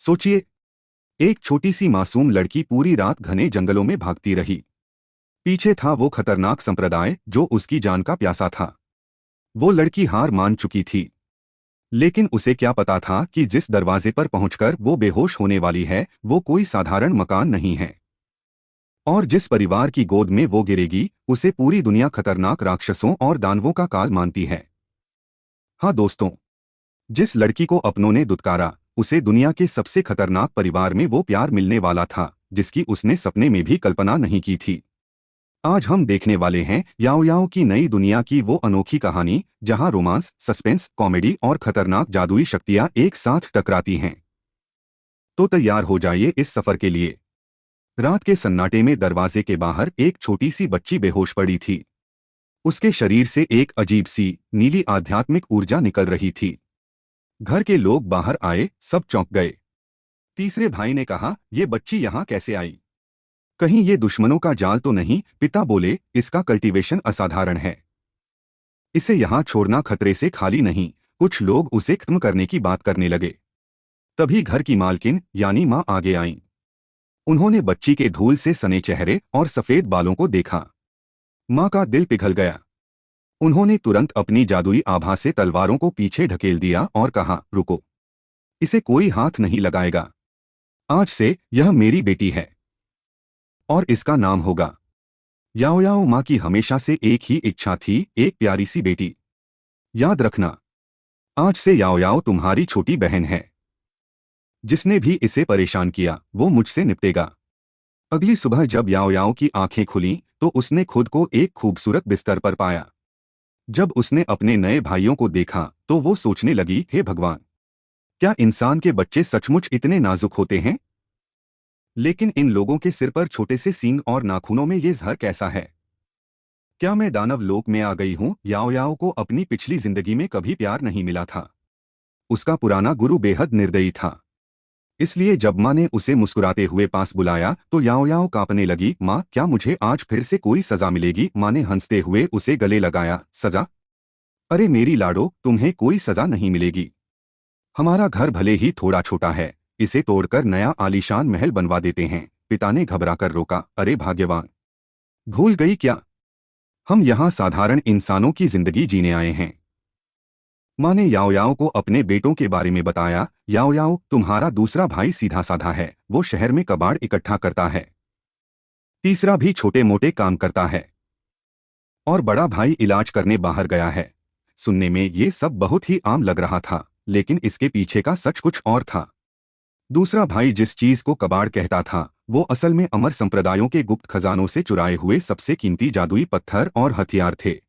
सोचिए, एक छोटी सी मासूम लड़की पूरी रात घने जंगलों में भागती रही। पीछे था वो खतरनाक संप्रदाय जो उसकी जान का प्यासा था। वो लड़की हार मान चुकी थी, लेकिन उसे क्या पता था कि जिस दरवाजे पर पहुंचकर वो बेहोश होने वाली है वो कोई साधारण मकान नहीं है। और जिस परिवार की गोद में वो गिरेगी उसे पूरी दुनिया खतरनाक राक्षसों और दानवों का काल मानती है। हाँ दोस्तों, जिस लड़की को अपनों ने दुत्कारा उसे दुनिया के सबसे खतरनाक परिवार में वो प्यार मिलने वाला था जिसकी उसने सपने में भी कल्पना नहीं की थी। आज हम देखने वाले हैं याओ याओ की नई दुनिया की वो अनोखी कहानी जहां रोमांस, सस्पेंस, कॉमेडी और खतरनाक जादुई शक्तियां एक साथ टकराती हैं। तो तैयार हो जाइए इस सफर के लिए। रात के सन्नाटे में दरवाजे के बाहर एक छोटी सी बच्ची बेहोश पड़ी थी। उसके शरीर से एक अजीब सी नीली आध्यात्मिक ऊर्जा निकल रही थी। घर के लोग बाहर आए, सब चौंक गए। तीसरे भाई ने कहा, ये बच्ची यहाँ कैसे आई? कहीं ये दुश्मनों का जाल तो नहीं? पिता बोले, इसका कल्टीवेशन असाधारण है, इसे यहाँ छोड़ना खतरे से खाली नहीं। कुछ लोग उसे खत्म करने की बात करने लगे। तभी घर की मालकिन यानी माँ आगे आईं। उन्होंने बच्ची के धूल से सने चेहरे और सफेद बालों को देखा। माँ का दिल पिघल गया। उन्होंने तुरंत अपनी जादुई आभा से तलवारों को पीछे ढकेल दिया और कहा, रुको, इसे कोई हाथ नहीं लगाएगा। आज से यह मेरी बेटी है और इसका नाम होगा याओ याओ। माँ की हमेशा से एक ही इच्छा थी, एक प्यारी सी बेटी। याद रखना, आज से याओ याओ तुम्हारी छोटी बहन है। जिसने भी इसे परेशान किया वो मुझसे निपटेगा। अगली सुबह जब याओ याओ की आंखें खुलीं तो उसने खुद को एक खूबसूरत बिस्तर पर पाया। जब उसने अपने नए भाइयों को देखा तो वो सोचने लगी, हे भगवान, क्या इंसान के बच्चे सचमुच इतने नाजुक होते हैं? लेकिन इन लोगों के सिर पर छोटे से सींग और नाखूनों में ये जहर कैसा है? क्या मैं दानव लोक में आ गई हूँ? याओ याओ को अपनी पिछली जिंदगी में कभी प्यार नहीं मिला था। उसका पुराना गुरु बेहद निर्दयी था। इसलिए जब माँ ने उसे मुस्कुराते हुए पास बुलाया तो याओ याओ कांपने लगी। माँ, क्या मुझे आज फिर से कोई सजा मिलेगी? माँ ने हंसते हुए उसे गले लगाया। सजा? अरे मेरी लाडो, तुम्हें कोई सजा नहीं मिलेगी। हमारा घर भले ही थोड़ा छोटा है, इसे तोड़कर नया आलीशान महल बनवा देते हैं। पिता ने घबराकर रोका। अरे भाग्यवान, भूल गई क्या? हम यहाँ साधारण इंसानों की जिंदगी जीने आए हैं। माँ ने याओ याओ को अपने बेटों के बारे में बताया। याओ याओ, तुम्हारा दूसरा भाई सीधा साधा है, वो शहर में कबाड़ इकट्ठा करता है। तीसरा भी छोटे मोटे काम करता है और बड़ा भाई इलाज करने बाहर गया है। सुनने में ये सब बहुत ही आम लग रहा था, लेकिन इसके पीछे का सच कुछ और था। दूसरा भाई जिस चीज को कबाड़ कहता था वो असल में अमर संप्रदायों के गुप्त खजानों से चुराए हुए सबसे कीमती जादुई पत्थर और हथियार थे।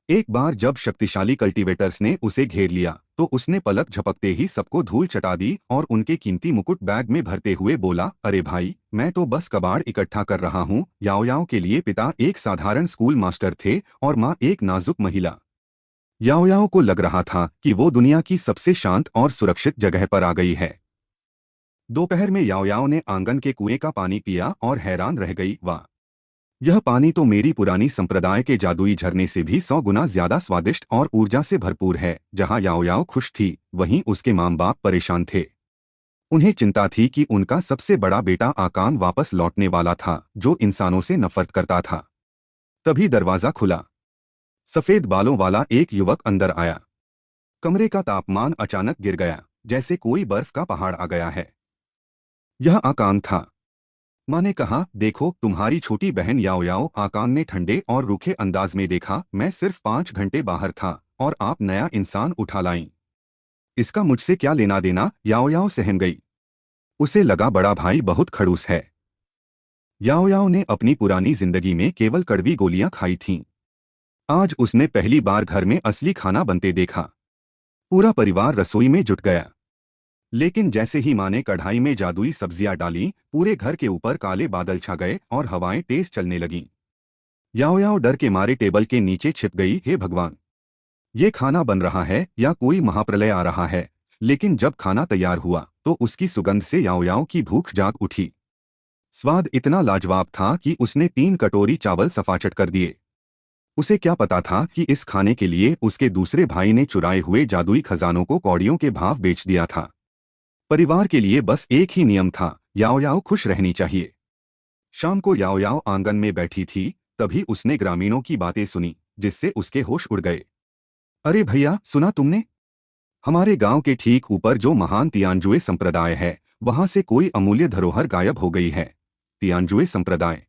एक बार जब शक्तिशाली कल्टीवेटर्स ने उसे घेर लिया तो उसने पलक झपकते ही सबको धूल चटा दी और उनके कीमती मुकुट बैग में भरते हुए बोला, अरे भाई, मैं तो बस कबाड़ इकट्ठा कर रहा हूँ। याओ याओ के लिए पिता एक साधारण स्कूल मास्टर थे और माँ एक नाजुक महिला। याओ याओ को लग रहा था कि वो दुनिया की सबसे शांत और सुरक्षित जगह पर आ गई है। दोपहर में याओ याओ ने आंगन के कुएं का पानी पिया और हैरान रह गई। वाह, यह पानी तो मेरी पुरानी संप्रदाय के जादुई झरने से भी 100 गुना ज्यादा स्वादिष्ट और ऊर्जा से भरपूर है। जहां याओ याओ खुश थी वहीं उसके माँ बाप परेशान थे। उन्हें चिंता थी कि उनका सबसे बड़ा बेटा आकान वापस लौटने वाला था जो इंसानों से नफरत करता था। तभी दरवाजा खुला। सफेद बालों वाला एक युवक अंदर आया। कमरे का तापमान अचानक गिर गया, जैसे कोई बर्फ का पहाड़ आ गया है। यह आकान था। माँ ने कहा, देखो, तुम्हारी छोटी बहन याओ याओ। आकान ने ठंडे और रूखे अंदाज में देखा। मैं सिर्फ 5 घंटे बाहर था और आप नया इंसान उठा लाईं। इसका मुझसे क्या लेना देना? याओ याओ सहम गई। उसे लगा बड़ा भाई बहुत खड़ूस है। याओ याओ ने अपनी पुरानी जिंदगी में केवल कड़वी गोलियां खाई थीं। आज उसने पहली बार घर में असली खाना बनते देखा। पूरा परिवार रसोई में जुट गया। लेकिन जैसे ही माँ ने कढ़ाई में जादुई सब्जियां डाली पूरे घर के ऊपर काले बादल छा गए और हवाएं तेज चलने लगीं। याओ याओ डर के मारे टेबल के नीचे छिप गई। हे भगवान, ये खाना बन रहा है या कोई महाप्रलय आ रहा है? लेकिन जब खाना तैयार हुआ तो उसकी सुगंध से याओ याओ की भूख जाग उठी। स्वाद इतना लाजवाब था कि उसने 3 कटोरी चावल सफाचट कर दिए। उसे क्या पता था कि इस खाने के लिए उसके दूसरे भाई ने चुराए हुए जादुई खजानों को कौड़ियों के भाव बेच दिया था। परिवार के लिए बस एक ही नियम था, याओ याओ खुश रहनी चाहिए। शाम को याओ याओ आंगन में बैठी थी, तभी उसने ग्रामीणों की बातें सुनी, जिससे उसके होश उड़ गए। अरे भैया, सुना तुमने? हमारे गांव के ठीक ऊपर जो महान तियानजुए संप्रदाय है, वहां से कोई अमूल्य धरोहर गायब हो गई है। तियानजुए संप्रदाय,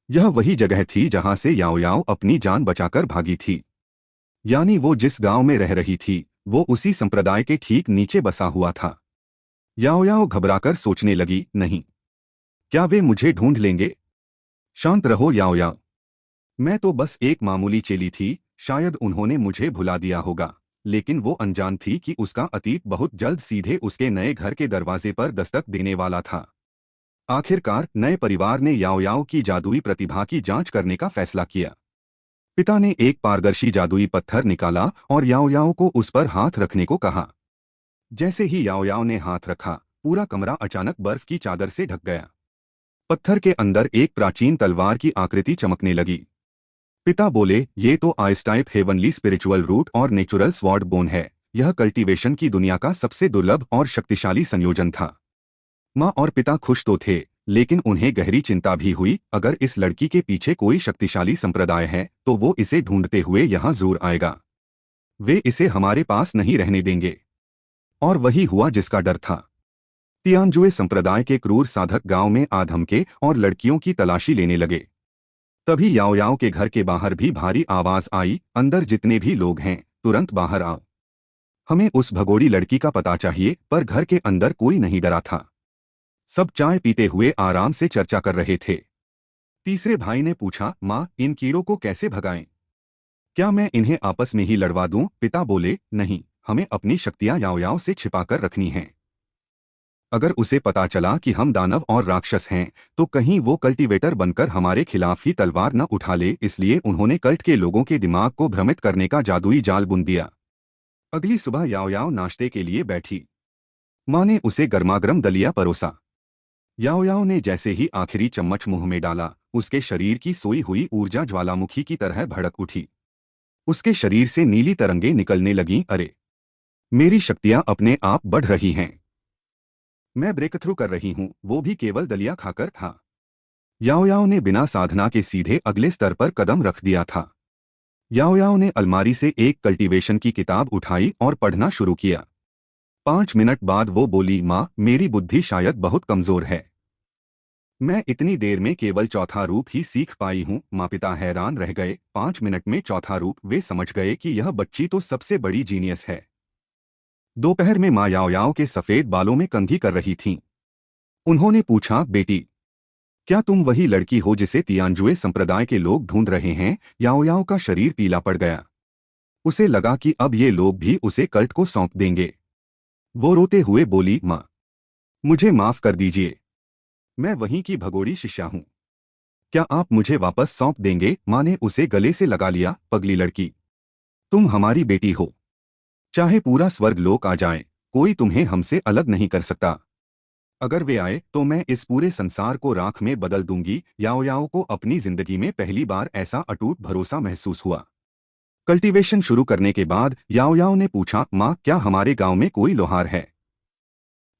यह वही जगह थी जहां से याओ याओ अपनी जान बचाकर भागी थी। यानी वो जिस गांव में रह रही थी, वो उसी संप्रदाय के ठीक नीचे बसा हुआ था। याओ याओ घबराकर सोचने लगी, नहीं, क्या वे मुझे ढूंढ लेंगे? शांत रहो याओ याओ, मैं तो बस एक मामूली चेली थी, शायद उन्होंने मुझे भुला दिया होगा। लेकिन वो अनजान थी कि उसका अतीत बहुत जल्द सीधे उसके नए घर के दरवाजे पर दस्तक देने वाला था। आखिरकार नए परिवार ने याओ याओ की जादुई प्रतिभा की जांच करने का फैसला किया। पिता ने एक पारदर्शी जादुई पत्थर निकाला और याओ याओ को उस पर हाथ रखने को कहा। जैसे ही याओ याओ ने हाथ रखा, पूरा कमरा अचानक बर्फ की चादर से ढक गया। पत्थर के अंदर एक प्राचीन तलवार की आकृति चमकने लगी। पिता बोले, ये तो आइसटाइप हेवनली स्पिरिचुअल रूट और नेचुरल स्वॉर्ड बोन है। यह कल्टीवेशन की दुनिया का सबसे दुर्लभ और शक्तिशाली संयोजन था। माँ और पिता खुश तो थे, लेकिन उन्हें गहरी चिंता भी हुई। अगर इस लड़की के पीछे कोई शक्तिशाली संप्रदाय है, तो वो इसे ढूंढते हुए यहाँ जरूर आएगा। वे इसे हमारे पास नहीं रहने देंगे। और वही हुआ जिसका डर था। तियानजुए संप्रदाय के क्रूर साधक गांव में आ धमके और लड़कियों की तलाशी लेने लगे। तभी याओ याओ के घर के बाहर भी भारी आवाज आई, अंदर जितने भी लोग हैं, तुरंत बाहर आओ। हमें उस भगोड़ी लड़की का पता चाहिए। पर घर के अंदर कोई नहीं डरा था। सब चाय पीते हुए आराम से चर्चा कर रहे थे। तीसरे भाई ने पूछा, माँ, इन कीड़ों को कैसे भगाएं? क्या मैं इन्हें आपस में ही लड़वा दूं? पिता बोले, नहीं, हमें अपनी शक्तियां याओ याओ से छिपाकर रखनी हैं। अगर उसे पता चला कि हम दानव और राक्षस हैं, तो कहीं वो कल्टीवेटर बनकर हमारे खिलाफ ही तलवार न उठा ले। इसलिए उन्होंने कल्ट के लोगों के दिमाग को भ्रमित करने का जादुई जाल बुन दिया। अगली सुबह याओ याओ नाश्ते के लिए बैठी। माँ ने उसे गर्मागर्म दलिया परोसा। याओ याओ ने जैसे ही आखिरी चम्मच मुंह में डाला, उसके शरीर की सोई हुई ऊर्जा ज्वालामुखी की तरह भड़क उठी। उसके शरीर से नीली तरंगें निकलने लगीं। अरे, मेरी शक्तियां अपने आप बढ़ रही हैं। मैं ब्रेक थ्रू कर रही हूं, वो भी केवल दलिया खाकर। था याओ याओ ने बिना साधना के सीधे अगले स्तर पर कदम रख दिया था। याओ याओ ने अलमारी से एक कल्टीवेशन की किताब उठाई और पढ़ना शुरू किया। 5 मिनट बाद वो बोली, माँ, मेरी बुद्धि शायद बहुत कमजोर है। मैं इतनी देर में केवल चौथा रूप ही सीख पाई हूँ। माँ पिता हैरान रह गए। 5 मिनट में चौथा रूप? वे समझ गए कि यह बच्ची तो सबसे बड़ी जीनियस है। दोपहर में माँ याओ याओ के सफेद बालों में कंघी कर रही थीं। उन्होंने पूछा, बेटी, क्या तुम वही लड़की हो जिसे तियानजुए संप्रदाय के लोग ढूंढ रहे हैं? याओ याओ का शरीर पीला पड़ गया। उसे लगा कि अब ये लोग भी उसे कल्ट को सौंप देंगे। वो रोते हुए बोली, माँ, मुझे माफ कर दीजिए। मैं वहीं की भगोड़ी शिष्या हूँ। क्या आप मुझे वापस सौंप देंगे? माँ ने उसे गले से लगा लिया। पगली लड़की, तुम हमारी बेटी हो। चाहे पूरा स्वर्ग लोक आ जाए, कोई तुम्हें हमसे अलग नहीं कर सकता। अगर वे आए तो मैं इस पूरे संसार को राख में बदल दूंगी। याओ याओ को अपनी जिंदगी में पहली बार ऐसा अटूट भरोसा महसूस हुआ। कल्टीवेशन शुरू करने के बाद याओ याओ ने पूछा, माँ, क्या हमारे गांव में कोई लोहार है?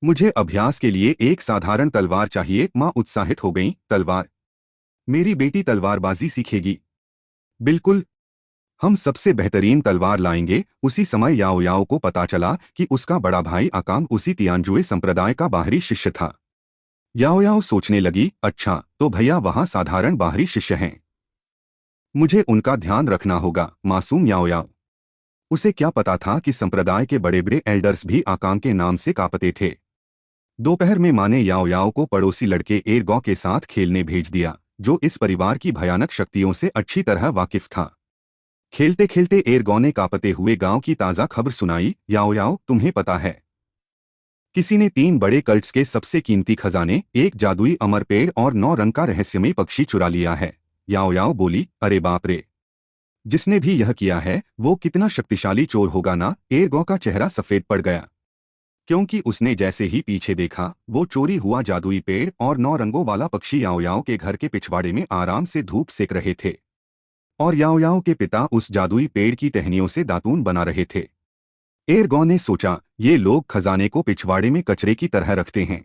मुझे अभ्यास के लिए एक साधारण तलवार चाहिए। माँ उत्साहित हो गईं। तलवार? मेरी बेटी तलवारबाजी सीखेगी। बिल्कुल, हम सबसे बेहतरीन तलवार लाएंगे। उसी समय याओ याओ को पता चला कि उसका बड़ा भाई आकांग उसी तियानजुए संप्रदाय का बाहरी शिष्य था। याओ याओ सोचने लगी, अच्छा, तो भैया वहां साधारण बाहरी शिष्य हैं। मुझे उनका ध्यान रखना होगा। मासूम याओ याओ, उसे क्या पता था कि संप्रदाय के बड़े बड़े एल्डर्स भी आकांग के नाम से कांपते थे। दोपहर में माँ ने याओ याओ को पड़ोसी लड़के एरगॉ के साथ खेलने भेज दिया, जो इस परिवार की भयानक शक्तियों से अच्छी तरह वाकिफ था। खेलते खेलते एरगॉ ने कांपते हुए गांव की ताज़ा खबर सुनाई। याओ याओ, तुम्हें पता है, किसी ने 3 बड़े कल्ट्स के सबसे कीमती खजाने, एक जादुई अमर पेड़ और 9 रंग का रहस्यमय पक्षी चुरा लिया है। याओ याओ बोली, अरे बाप रे, जिसने भी यह किया है वो कितना शक्तिशाली चोर होगा ना। एरगॉ का चेहरा सफेद पड़ गया, क्योंकि उसने जैसे ही पीछे देखा, वो चोरी हुआ जादुई पेड़ और 9 रंगों वाला पक्षी याओ याओ के घर के पिछवाड़े में आराम से धूप सेक रहे थे। और याओ याओ के पिता उस जादुई पेड़ की टहनियों से दातून बना रहे थे। एरगॉ ने सोचा, ये लोग खजाने को पिछवाड़े में कचरे की तरह रखते हैं।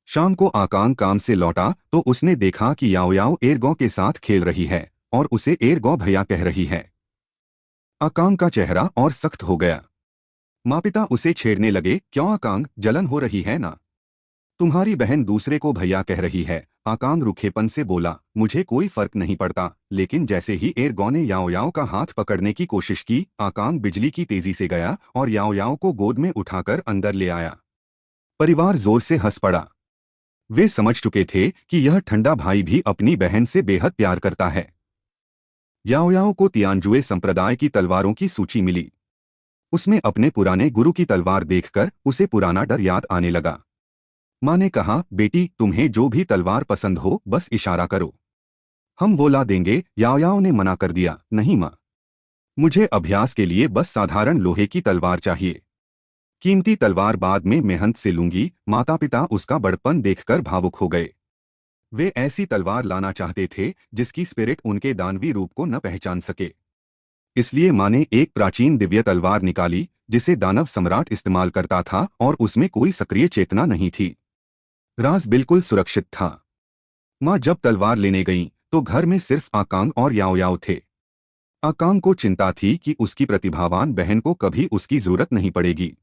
शाम को आकांग काम से लौटा तो उसने देखा कि याओ याओ एरगो के साथ खेल रही है और उसे एरगो भैया कह रही है। आकांग का चेहरा और सख्त हो गया। माँ पिता उसे छेड़ने लगे, क्यों आकांग, जलन हो रही है ना? तुम्हारी बहन दूसरे को भैया कह रही है। आकांग रूखेपन से बोला, मुझे कोई फर्क नहीं पड़ता। लेकिन जैसे ही एरगो ने याओ याओ का हाथ पकड़ने की कोशिश की, आकांग बिजली की तेजी से गया और याओ याओ को गोद में उठाकर अंदर ले आया। परिवार जोर से हंस पड़ा। वे समझ चुके थे कि यह ठंडा भाई भी अपनी बहन से बेहद प्यार करता है। याओ याओ को तियानजुए संप्रदाय की तलवारों की सूची मिली। उसमें अपने पुराने गुरु की तलवार देखकर उसे पुराना डर याद आने लगा। माँ ने कहा, बेटी, तुम्हें जो भी तलवार पसंद हो बस इशारा करो, हम वो ला देंगे। याओ याओ ने मना कर दिया, नहीं माँ, मुझे अभ्यास के लिए बस साधारण लोहे की तलवार चाहिए। कीमती तलवार बाद में मेहनत से लूंगी। माता पिता उसका बड़पन देखकर भावुक हो गए। वे ऐसी तलवार लाना चाहते थे जिसकी स्पिरिट उनके दानवी रूप को न पहचान सके। इसलिए माँ ने एक प्राचीन दिव्य तलवार निकाली जिसे दानव सम्राट इस्तेमाल करता था और उसमें कोई सक्रिय चेतना नहीं थी। राज बिल्कुल सुरक्षित था। माँ जब तलवार लेने गईं तो घर में सिर्फ आकांग और याओ याओ थे। आकांग को चिंता थी कि उसकी प्रतिभावान बहन को कभी उसकी जरूरत नहीं पड़ेगी।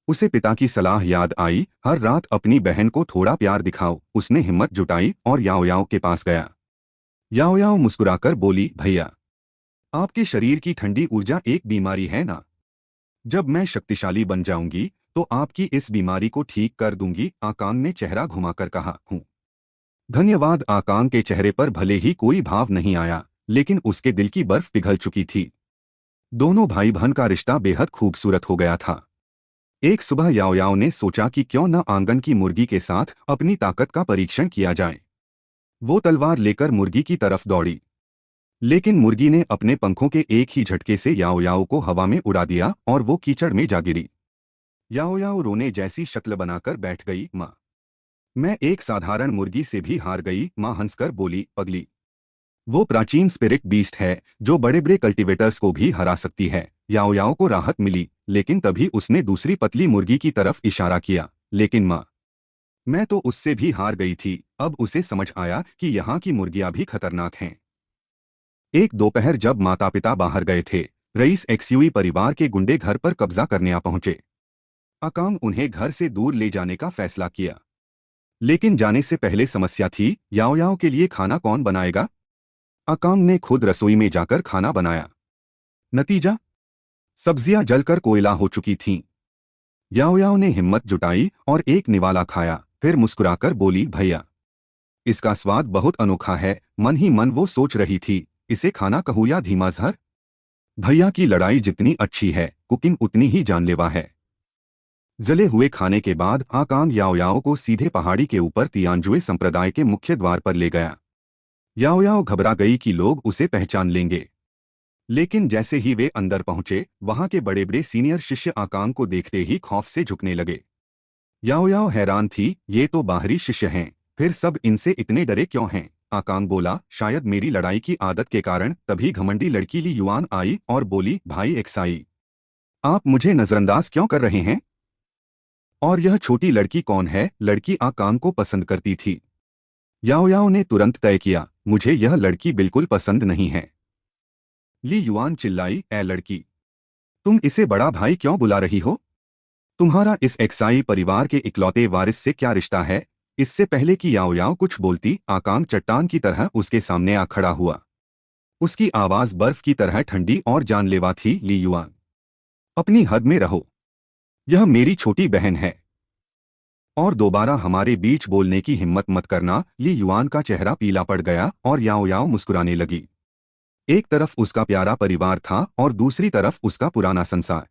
उसे पिता की सलाह याद आई, हर रात अपनी बहन को थोड़ा प्यार दिखाओ। उसने हिम्मत जुटाई और याओ याओ के पास गया। याओ याओ मुस्कुराकर बोली, भैया, आपके शरीर की ठंडी ऊर्जा एक बीमारी है ना? जब मैं शक्तिशाली बन जाऊंगी तो आपकी इस बीमारी को ठीक कर दूंगी। आकांग ने चेहरा घुमाकर कहा, हूँ। धन्यवाद। आकांग के चेहरे पर भले ही कोई भाव नहीं आया, लेकिन उसके दिल की बर्फ पिघल चुकी थी। दोनों भाई बहन का रिश्ता बेहद खूबसूरत हो गया था। एक सुबह याओ याओ ने सोचा कि क्यों न आंगन की मुर्गी के साथ अपनी ताकत का परीक्षण किया जाए। वो तलवार लेकर मुर्गी की तरफ दौड़ी, लेकिन मुर्गी ने अपने पंखों के एक ही झटके से याओ याओ को हवा में उड़ा दिया और वो कीचड़ में जा गिरी। याओ याओ रोने जैसी शक्ल बनाकर बैठ गई। माँ, मैं एक साधारण मुर्गी से भी हार गई। माँ हंसकर बोली, पगली, वो प्राचीन स्पिरिट बीस्ट है जो बड़े बड़े कल्टीवेटर्स को भी हरा सकती है। याओ याओ को राहत मिली, लेकिन तभी उसने दूसरी पतली मुर्गी की तरफ इशारा किया। लेकिन माँ, मैं तो उससे भी हार गई थी। अब उसे समझ आया कि यहाँ की मुर्गियाँ भी खतरनाक हैं। एक दोपहर जब माता पिता बाहर गए थे, रईस एक्सयूई परिवार के गुंडे घर पर कब्जा करने आ पहुंचे। आकांग उन्हें घर से दूर ले जाने का फैसला किया, लेकिन जाने से पहले समस्या थी, याओ याओ के लिए खाना कौन बनाएगा? आकांग ने खुद रसोई में जाकर खाना बनाया। नतीजा, सब्जियां जलकर कोयला हो चुकी थीं। याओ याओ ने हिम्मत जुटाई और एक निवाला खाया, फिर मुस्कुराकर बोली, भैया, इसका स्वाद बहुत अनोखा है। मन ही मन वो सोच रही थी, इसे खाना कहूँ या धीमा जहर? भैया की लड़ाई जितनी अच्छी है, कुकिंग उतनी ही जानलेवा है। जले हुए खाने के बाद आकांग याओ याओ को सीधे पहाड़ी के ऊपर तियानजुए संप्रदाय के मुख्य द्वार पर ले गया। याओ याओ घबरा गई कि लोग उसे पहचान लेंगे, लेकिन जैसे ही वे अंदर पहुंचे, वहां के बड़े बड़े सीनियर शिष्य आकांग को देखते ही खौफ से झुकने लगे। याओ याओ हैरान थी, ये तो बाहरी शिष्य हैं, फिर सब इनसे इतने डरे क्यों हैं? आकांग बोला, शायद मेरी लड़ाई की आदत के कारण। तभी घमंडी लड़की ली युआन आई और बोली, भाई एक्साई, आप मुझे नजरअंदाज क्यों कर रहे हैं? और यह छोटी लड़की कौन है? लड़की आकांग को पसंद करती थी। याओ याओ ने तुरंत तय किया, मुझे यह लड़की बिल्कुल पसंद नहीं है। ली युआन चिल्लाई, ए लड़की, तुम इसे बड़ा भाई क्यों बुला रही हो? तुम्हारा इस एक्साई परिवार के इकलौते वारिस से क्या रिश्ता है? इससे पहले कि याओ याओ कुछ बोलती, आकांग चट्टान की तरह उसके सामने आ खड़ा हुआ। उसकी आवाज बर्फ की तरह ठंडी और जानलेवा थी। ली युआन, अपनी हद में रहो, यह मेरी छोटी बहन है और दोबारा हमारे बीच बोलने की हिम्मत मत करना। ली युआन का चेहरा पीला पड़ गया और याओ याओ मुस्कुराने लगी। एक तरफ उसका प्यारा परिवार था और दूसरी तरफ उसका पुराना संसार।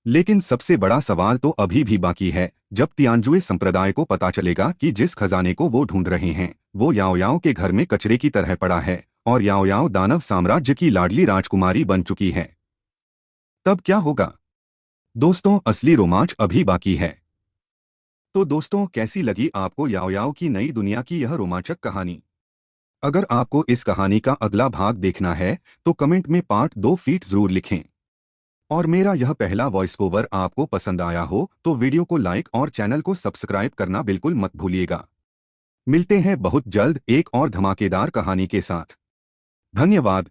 लेकिन सबसे बड़ा सवाल तो अभी भी बाकी है। जब तियानजुए संप्रदाय को पता चलेगा कि जिस खजाने को वो ढूंढ रहे हैं वो याओ याओ के घर में कचरे की तरह पड़ा है और याओ याओ दानव साम्राज्य की लाडली राजकुमारी बन चुकी है, तब क्या होगा? दोस्तों, असली रोमांच अभी बाकी है। तो दोस्तों, कैसी लगी आपको याओ याओ की नई दुनिया की यह रोमांचक कहानी? अगर आपको इस कहानी का अगला भाग देखना है तो कमेंट में पार्ट 2 फीट जरूर लिखें। और मेरा यह पहला वॉइस ओवर आपको पसंद आया हो तो वीडियो को लाइक और चैनल को सब्सक्राइब करना बिल्कुल मत भूलिएगा। मिलते हैं बहुत जल्द एक और धमाकेदार कहानी के साथ। धन्यवाद।